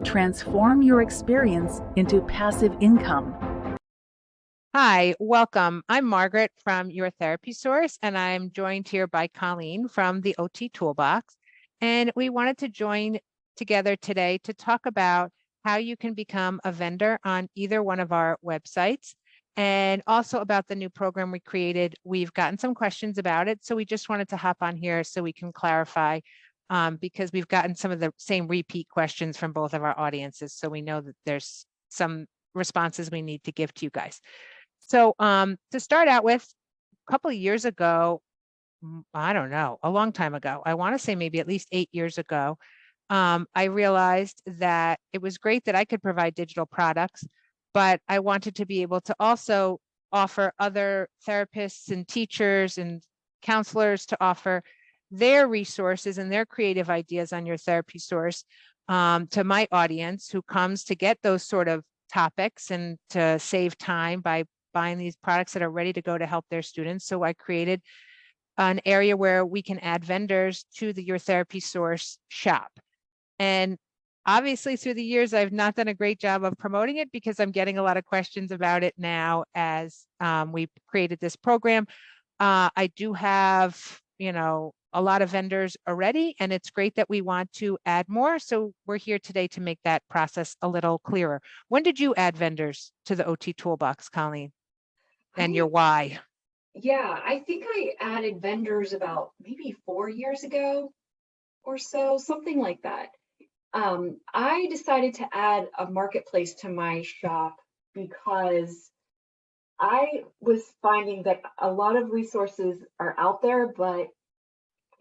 Transform your experience into passive income. Hi, welcome. I'm Margaret from Your Therapy Source, and I'm joined here by Colleen from the OT Toolbox. And we wanted to join together today to talk about how you can become a vendor on either one of our websites, and also about the new program we created. We've gotten some questions about it, so we just wanted to hop on here so we can clarify, because we've gotten some of the same repeat questions from both of our audiences, so we know that there's some responses we need to give to you guys. So to start out with, a couple of years ago, I don't know, a long time ago, I want to say maybe at least 8 years ago, I realized that it was great that I could provide digital products, but I wanted to be able to also offer other therapists and teachers and counselors to offer their resources and their creative ideas on Your Therapy Source to my audience who comes to get those sort of topics and to save time by buying these products that are ready to go to help their students. So I created an area where we can add vendors to the Your Therapy Source shop. And obviously through the years, I've not done a great job of promoting it because I'm getting a lot of questions about it now as we created this program. I do have, a lot of vendors already, and it's great that we want to add more. So we're here today to make that process a little clearer. When did you add vendors to the OT Toolbox, Colleen? And your why? Yeah, I think I added vendors about maybe 4 years ago or so, something like that. I decided to add a marketplace to my shop because I was finding that a lot of resources are out there, but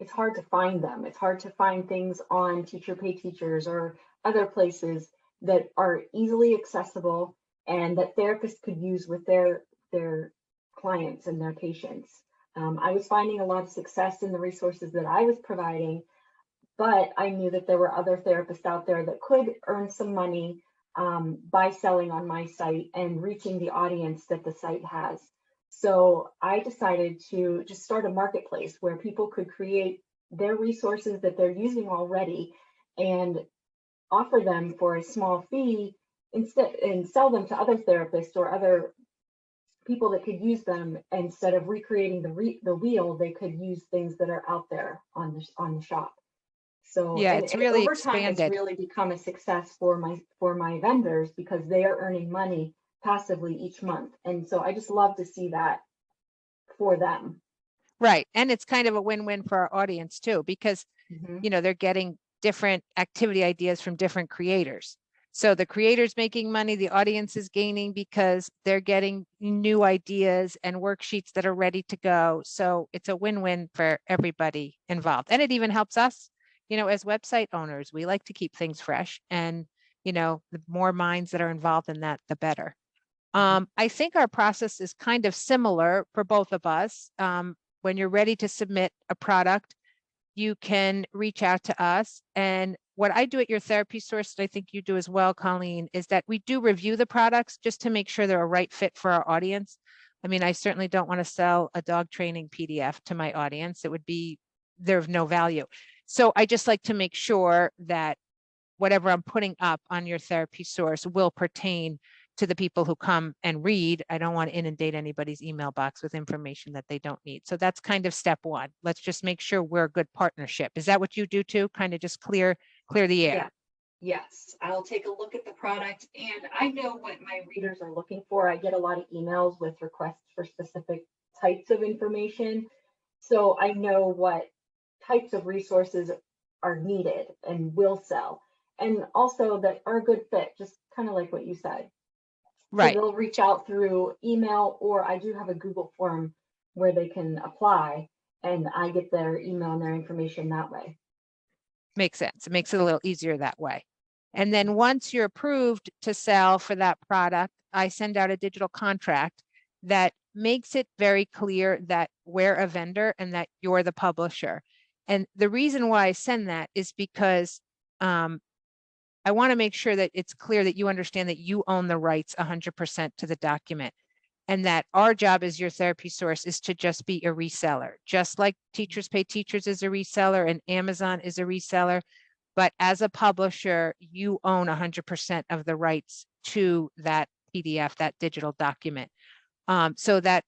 it's hard to find them. It's hard to find things on Teacher Pay Teachers or other places that are easily accessible and that therapists could use with their clients and their patients. I was finding a lot of success in the resources that I was providing, but I knew that there were other therapists out there that could earn some money by selling on my site and reaching the audience that the site has. So I decided to just start a marketplace where people could create their resources that they're using already and offer them for a small fee instead, and sell them to other therapists or other people that could use them. Instead of recreating the wheel, they could use things that are out there on the shop. So yeah, it's really over time, expanded. it's really become a success for my vendors because they are earning money passively each month. And so I just love to see that for them. Right. And it's kind of a win-win for our audience too, because, they're getting different activity ideas from different creators. So the creator's making money, the audience is gaining because they're getting new ideas and worksheets that are ready to go. So it's a win-win for everybody involved. And it even helps us, as website owners, we like to keep things fresh, and, the more minds that are involved in that, the better. I think our process is kind of similar for both of us. When you're ready to submit a product, you can reach out to us. And what I do at Your Therapy Source, and I think you do as well, Colleen, is that we do review the products just to make sure they're a right fit for our audience. I mean, I certainly don't want to sell a dog training PDF to my audience. It would be, they're of no value. So I just like to make sure that whatever I'm putting up on Your Therapy Source will pertain to the people who come and read. I don't want to inundate anybody's email box with information that they don't need. So that's kind of step one. Let's just make sure we're a good partnership. Is that what you do too? Kind of just clear the air? Yeah. Yes, I'll take a look at the product and I know what my readers are looking for. I get a lot of emails with requests for specific types of information. So I know what types of resources are needed and will sell, and also that are a good fit, just kind of like what you said. Right. So they'll reach out through email, or I do have a Google form where they can apply and I get their email and their information that way. Makes sense. It makes it a little easier that way. And then once you're approved to sell for that product, I send out a digital contract that makes it very clear that we're a vendor and that you're the publisher. And the reason why I send that is because I want to make sure that it's clear that you understand that you own the rights 100% to the document, and that our job as Your Therapy Source is to just be a reseller, just like Teachers Pay Teachers is a reseller and Amazon is a reseller. but as a publisher, you own 100% of the rights to that PDF, that digital document. So that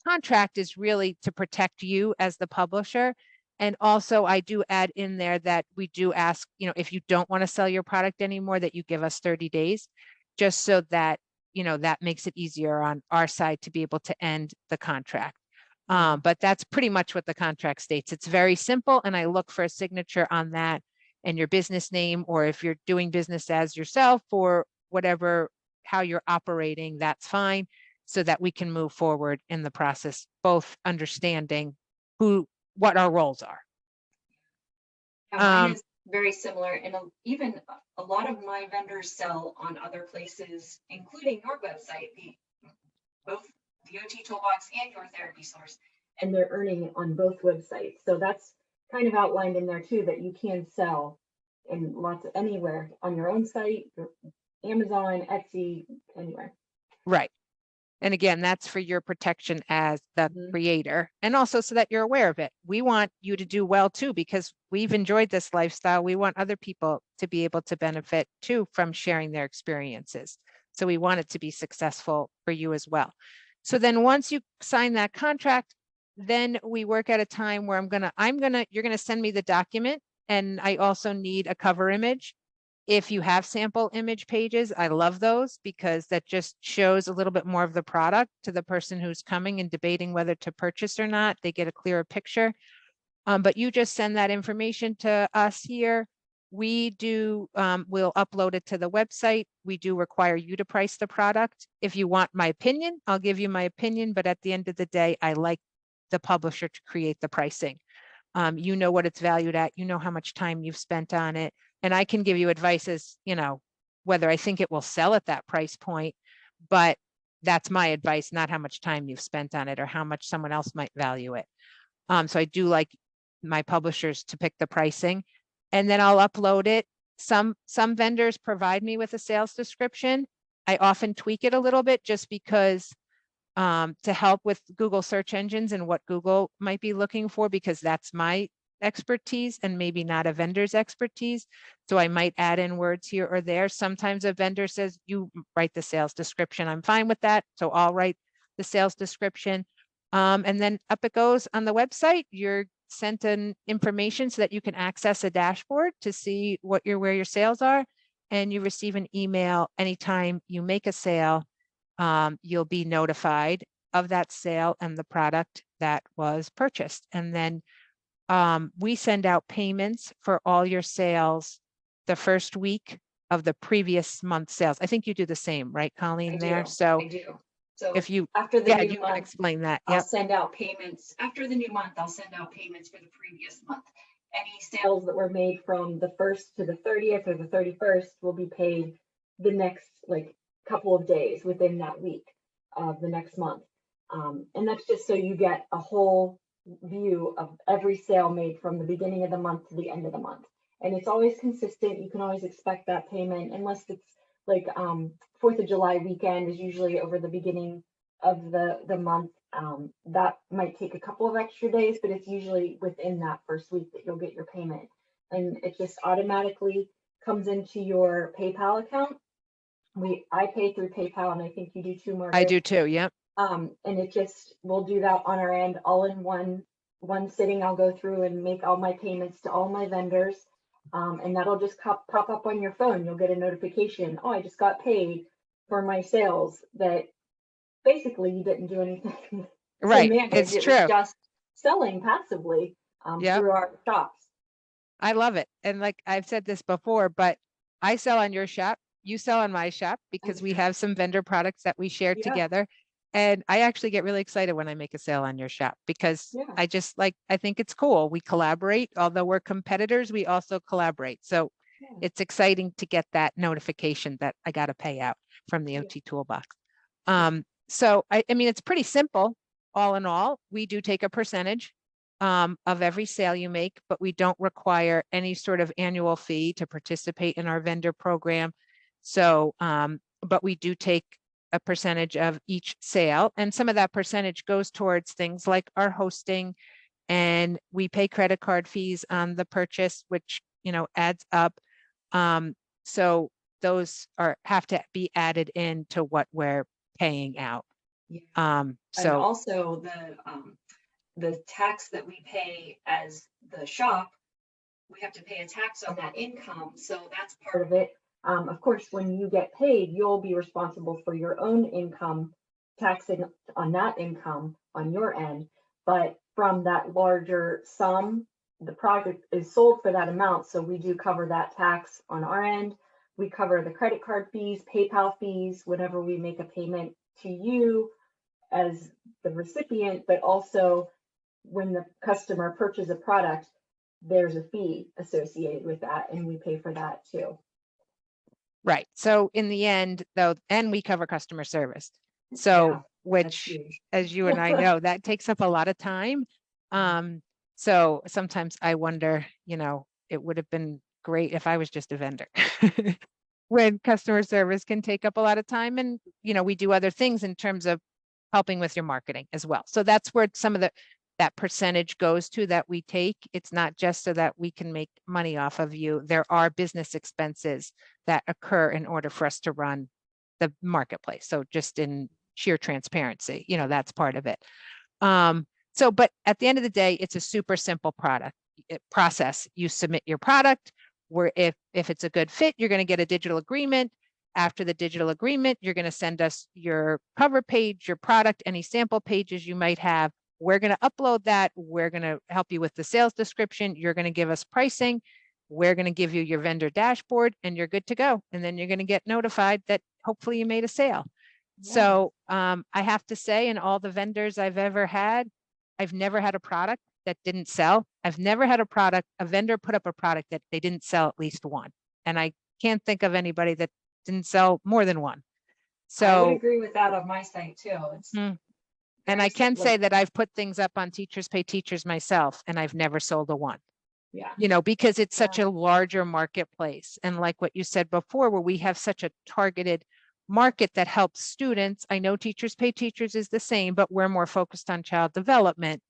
contract is really to protect you as the publisher. And also I do add in there that we do ask, if you don't want to sell your product anymore, that you give us 30 days, just so that, that makes it easier on our side to be able to end the contract. But that's pretty much what the contract states. It's very simple. And I look for a signature on that and your business name, or if you're doing business as yourself or whatever, how you're operating, that's fine, so that we can move forward in the process, both understanding what our roles are. Yeah, mine is very similar, and even a lot of my vendors sell on other places, including your website, both the OT Toolbox and your therapy source, and they're earning on both websites. So that's kind of outlined in there too, that you can sell in anywhere on your own site, Amazon, Etsy, anywhere. Right. And again, that's for your protection as the creator, and also so that you're aware of it. We want you to do well too, because we've enjoyed this lifestyle. We want other people to be able to benefit too from sharing their experiences. So we want it to be successful for you as well. So then once you sign that contract, then we work at a time where you're gonna send me the document, and I also need a cover image. If you have sample image pages, I love those, because that just shows a little bit more of the product to the person who's coming and debating whether to purchase or not. They get a clearer picture. But you just send that information to us here. We do, we'll upload it to the website. We do require you to price the product. If you want my opinion, I'll give you my opinion, but at the end of the day, I like the publisher to create the pricing. You know what it's valued at, you know how much time you've spent on it. And I can give you advice as, whether I think it will sell at that price point, but that's my advice, not how much time you've spent on it or how much someone else might value it. So I do like my publishers to pick the pricing, and then I'll upload it. Some vendors provide me with a sales description. I often tweak it a little bit just because to help with Google search engines and what Google might be looking for, because that's my expertise and maybe not a vendor's expertise. So I might add in words here or there. Sometimes a vendor says, you write the sales description. I'm fine with that. So I'll write the sales description. And then up it goes on the website. You're sent in information so that you can access a dashboard to see where your sales are. And you receive an email anytime you make a sale. You'll be notified of that sale and the product that was purchased. And then we send out payments for all your sales the first week of the previous month's sales. I think you do the same, right, Colleen? So I do. So if you, after the new you month, can explain that. I'll send out payments. After the new month, I'll send out payments for the previous month. Any sales that were made from the 1st to the 30th or the 31st will be paid the next couple of days within that week of the next month. And that's just so you get a whole view of every sale made from the beginning of the month to the end of the month. And it's always consistent. You can always expect that payment, unless it's 4th of July weekend is usually over the beginning of the month. That might take a couple of extra days, but it's usually within that first week that you'll get your payment. And it just automatically comes into your PayPal account. I pay through PayPal, and I think you do too, Margaret. I do too, yep. And we'll do that on our end, all in one sitting. I'll go through and make all my payments to all my vendors. And that'll just pop up on your phone. You'll get a notification. Oh, I just got paid for my sales. That basically you didn't do anything. Right, it's true. Was just selling passively through our shops. I love it. And like I've said this before, but I sell on your shop. You sell on my shop, because we have some vendor products that we share together. And I actually get really excited when I make a sale on your shop, because I think it's cool. We collaborate. Although we're competitors, we also collaborate. So it's exciting to get that notification that I got to pay out from the OT Toolbox. So I mean, it's pretty simple. All in all, we do take a percentage of every sale you make, but we don't require any sort of annual fee to participate in our vendor program. So, but we do take a percentage of each sale, and some of that percentage goes towards things like our hosting, and we pay credit card fees on the purchase, which adds up. So those have to be added into what we're paying out. Yeah. And So also the tax that we pay as the shop, we have to pay a tax on that income. So that's part of it. Of course, when you get paid, you'll be responsible for your own income, taxing on that income on your end. But from that larger sum, the project is sold for that amount. So we do cover that tax on our end. We cover the credit card fees, PayPal fees, whenever we make a payment to you as the recipient, but also when the customer purchases a product, there's a fee associated with that, and we pay for that too. right. So in the end, though, and we cover customer service. So Yeah, which, as you and I know, that takes up a lot of time. So sometimes I wonder, it would have been great if I was just a vendor. When customer service can take up a lot of time, and we do other things in terms of helping with your marketing as well. So that's where some of that percentage goes to that we take. It's not just so that we can make money off of you. There are business expenses that occur in order for us to run the marketplace. So just in sheer transparency, that's part of it. But at the end of the day, it's a super simple process. You submit your product, where if it's a good fit, you're going to get a digital agreement. After the digital agreement, you're going to send us your cover page, your product, any sample pages you might have. We're going to upload that. We're going to help you with the sales description. You're going to give us pricing. We're going to give you your vendor dashboard, and you're good to go. And then you're going to get notified that hopefully you made a sale. Yeah. So I have to say, in all the vendors I've ever had, I've never had a product that didn't sell. I've never had a vendor put up a product that they didn't sell at least one. And I can't think of anybody that didn't sell more than one. So I would agree with that on my site too. And I can say that I've put things up on Teachers Pay Teachers myself, and I've never sold a one. Yeah. Because it's such a larger marketplace. And like what you said before, where we have such a targeted market that helps students. I know Teachers Pay Teachers is the same, but we're more focused on child development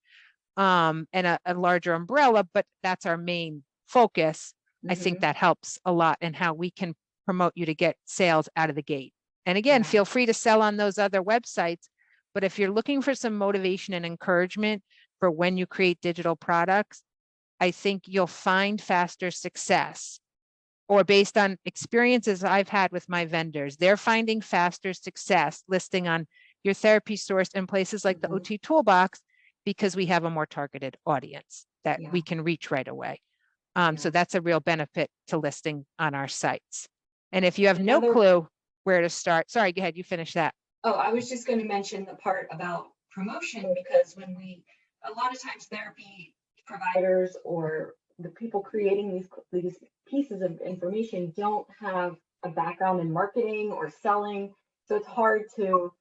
and a larger umbrella, but that's our main focus. I think that helps a lot in how we can promote you to get sales out of the gate. And again, feel free to sell on those other websites. But if you're looking for some motivation and encouragement for when you create digital products, I think you'll find faster success. Or based on experiences I've had with my vendors, they're finding faster success listing on your therapy source and places like the OT Toolbox, because we have a more targeted audience that we can reach right away. So that's a real benefit to listing on our sites. And if you have no clue where to start, sorry, go ahead, you finish that. Oh, I was just going to mention the part about promotion, because a lot of times therapy providers or the people creating these pieces of information don't have a background in marketing or selling. So it's hard to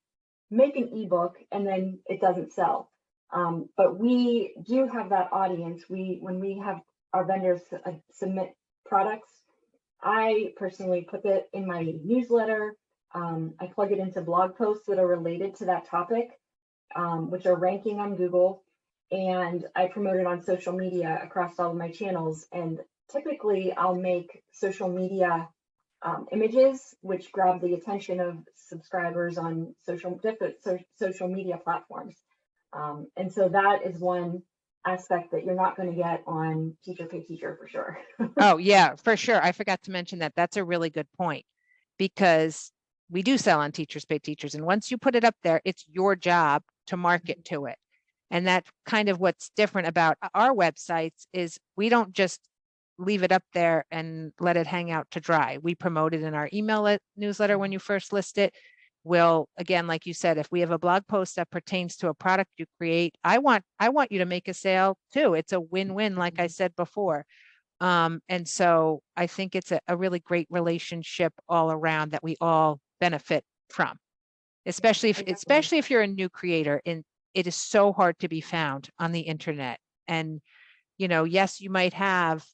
make an ebook and then it doesn't sell. But we do have that audience. When we have our vendors submit products, I personally put it in my newsletter. I plug it into blog posts that are related to that topic, which are ranking on Google, and I promote it on social media across all of my channels. And typically I'll make social media images which grab the attention of subscribers on different social media platforms. And so that is one aspect that you're not going to get on Teacher Pay Teacher for sure. Oh yeah, for sure. I forgot to mention that. That's a really good point, because we do sell on Teachers Pay Teachers. And once you put it up there, it's your job to market to it. And that's kind of what's different about our websites is we don't just leave it up there and let it hang out to dry. We promote it in our email newsletter when you first list it. We'll, again, like you said, if we have a blog post that pertains to a product you create, I want you to make a sale too. It's a win-win, like I said before. And so I think it's a really great relationship all around that we all benefit from, especially if you're a new creator, and it is so hard to be found on the internet. And, yes, you might have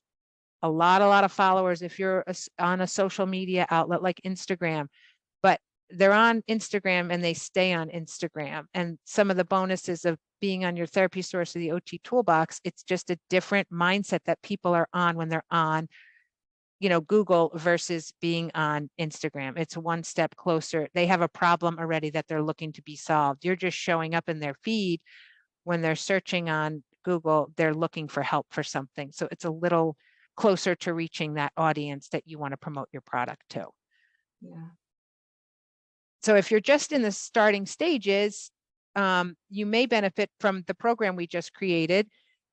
a lot of followers if you're on a social media outlet like Instagram, but they're on Instagram and they stay on Instagram. And some of the bonuses of being on your therapy source or the OT Toolbox, it's just a different mindset that people are on when they're on Google versus being on Instagram. It's one step closer. They have a problem already that they're looking to be solved. You're just showing up in their feed. When they're searching on Google, they're looking for help for something. So it's a little closer to reaching that audience that you want to promote your product to. Yeah. So if you're just in the starting stages, you may benefit from the program we just created,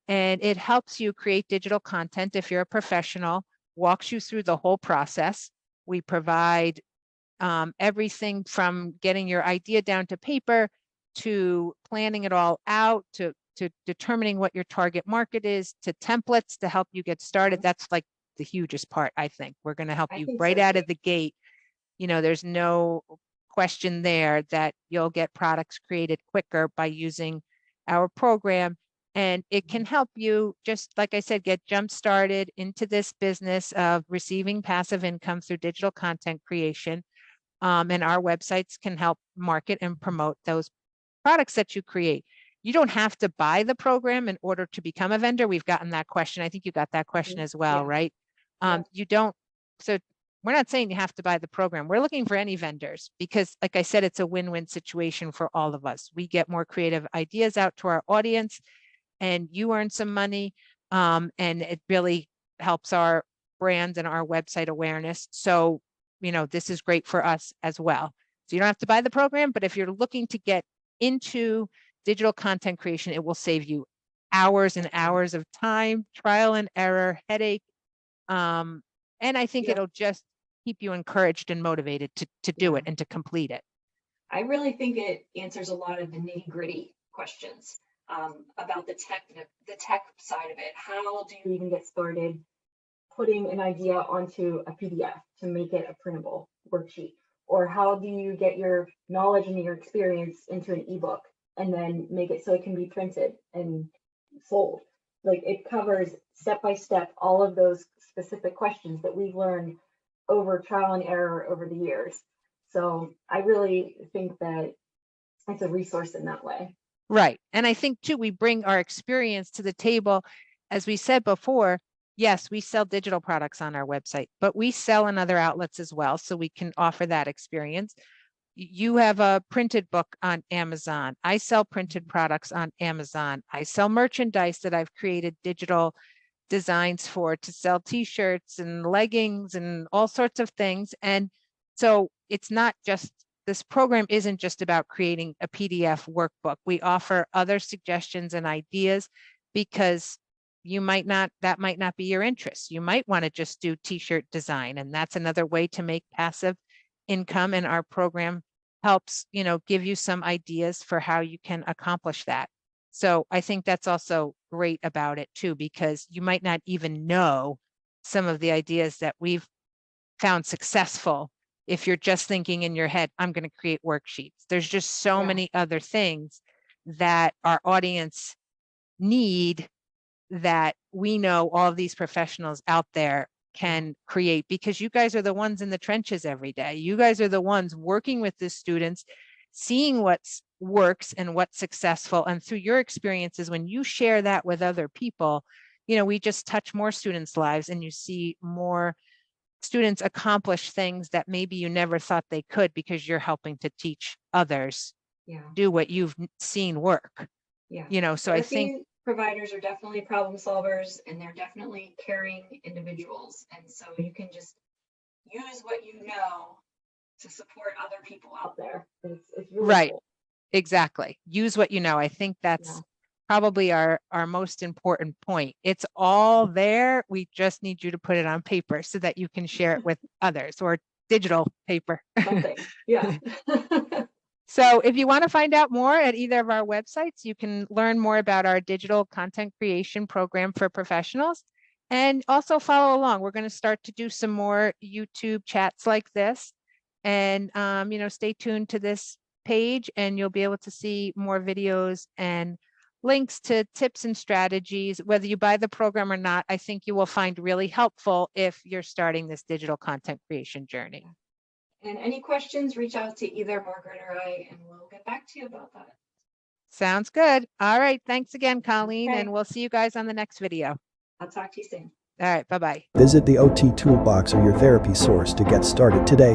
and it helps you create digital content if you're a professional, walks you through the whole process. We provide everything from getting your idea down to paper, to planning it all out, to determining what your target market is, to templates to help you get started. That's like the hugest part, I think. We're going to help you right out of the gate. There's no question there that you'll get products created quicker by using our program. And it can help you, just like I said, get jump started into this business of receiving passive income through digital content creation. And our websites can help market and promote those products that you create. You don't have to buy the program in order to become a vendor. We've gotten that question. I think you got that question as well, Yeah. right? You don't. So we're not saying you have to buy the program. We're looking for any vendors because, like I said, it's a win-win situation for all of us. We get more creative ideas out to our audience, and you earn some money, and it really helps our brand and our website awareness. So, this is great for us as well. So you don't have to buy the program, but if you're looking to get into digital content creation, it will save you hours and hours of time, trial and error, headache. And I think it'll just keep you encouraged and motivated to do it and to complete it. I really think it answers a lot of the nitty-gritty questions about the tech side of it. How do you even get started putting an idea onto a PDF to make it a printable worksheet? Or how do you get your knowledge and your experience into an ebook and then make it so it can be printed and sold? Like, it covers step by step all of those specific questions that we've learned over trial and error over the years. So I really think that it's a resource in that way. Right. And I think too, we bring our experience to the table. As we said before, yes, we sell digital products on our website, but we sell in other outlets as well. So we can offer that experience. You have a printed book on Amazon. I sell printed products on Amazon. I sell merchandise that I've created digital designs for to sell t-shirts and leggings and all sorts of things. And so it's not just, this program isn't just about creating a PDF workbook. We offer other suggestions and ideas because that might not be your interest. You might want to just do t-shirt design, and that's another way to make passive income. And our program helps, give you some ideas for how you can accomplish that. So I think that's also great about it too, because you might not even know some of the ideas that we've found successful if you're just thinking in your head, I'm going to create worksheets. There's just so many other things that our audience need that we know all of these professionals out there can create, because you guys are the ones in the trenches every day. You guys are the ones working with the students, seeing what works and what's successful. And through your experiences, when you share that with other people, we just touch more students' lives, and you see more students accomplish things that maybe you never thought they could, because you're helping to teach others do what you've seen work. So I think providers are definitely problem solvers, and they're definitely caring individuals. And so you can just use what you know to support other people out there. It's really right. Cool. Exactly. Use what you know. I think that's probably our most important point. It's all there. We just need you to put it on paper so that you can share it with others, or digital paper. Something. Yeah. So if you want to find out more at either of our websites, you can learn more about our digital content creation program for professionals, and also follow along. We're going to start to do some more YouTube chats like this, and stay tuned to this page, and you'll be able to see more videos and links to tips and strategies. Whether you buy the program or not, I think you will find really helpful if you're starting this digital content creation journey. And any questions, reach out to either Margaret or I, and we'll get back to you about that. Sounds good. All right. Thanks again, Colleen. Okay. And we'll see you guys on the next video. I'll talk to you soon. All right. Bye-bye. Visit the OT Toolbox or your therapy source to get started today.